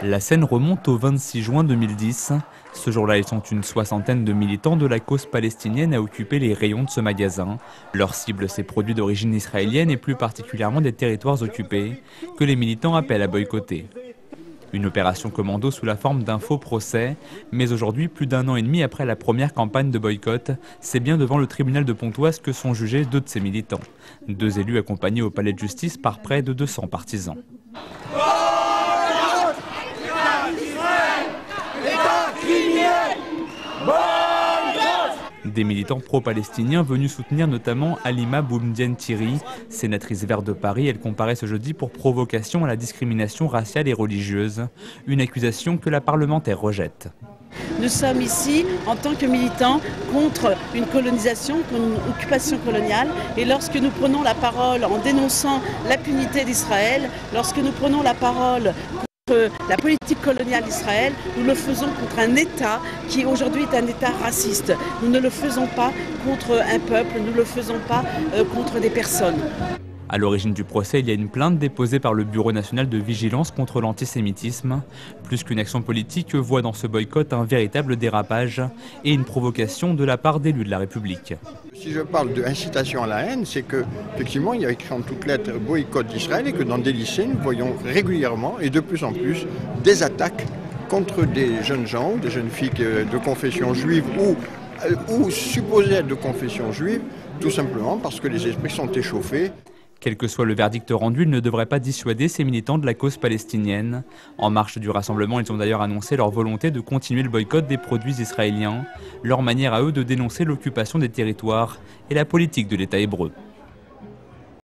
La scène remonte au 26 juin 2010. Ce jour-là, ils sont une soixantaine de militants de la cause palestinienne à occuper les rayons de ce magasin. Leur cible, ces produits d'origine israélienne et plus particulièrement des territoires occupés, que les militants appellent à boycotter. Une opération commando sous la forme d'un faux procès, mais aujourd'hui, plus d'un an et demi après la première campagne de boycott, c'est bien devant le tribunal de Pontoise que sont jugés deux de ces militants. Deux élus accompagnés au palais de justice par près de 200 partisans. Des militants pro-palestiniens venus soutenir notamment Halima Boumedienne Thierry, sénatrice verte de Paris. Elle comparaît ce jeudi pour provocation à la discrimination raciale et religieuse, une accusation que la parlementaire rejette. Nous sommes ici en tant que militants contre une colonisation, contre une occupation coloniale. Et lorsque nous prenons la parole en dénonçant l'impunité d'Israël, lorsque nous prenons la parole contre la politique coloniale d'Israël, nous le faisons contre un État qui aujourd'hui est un État raciste. Nous ne le faisons pas contre un peuple, nous ne le faisons pas contre des personnes. À l'origine du procès, il y a une plainte déposée par le Bureau national de vigilance contre l'antisémitisme. Plus qu'une action politique, voit dans ce boycott un véritable dérapage et une provocation de la part d'élus de la République. Si je parle d'incitation à la haine, c'est qu'effectivement, il y a écrit en toutes lettres boycott d'Israël et que dans des lycées, nous voyons régulièrement et de plus en plus des attaques contre des jeunes gens ou des jeunes filles de confession juive ou supposées être de confession juive, tout simplement parce que les esprits sont échauffés. Quel que soit le verdict rendu, il ne devrait pas dissuader ces militants de la cause palestinienne. En marche du rassemblement, ils ont d'ailleurs annoncé leur volonté de continuer le boycott des produits israéliens, leur manière à eux de dénoncer l'occupation des territoires et la politique de l'État hébreu.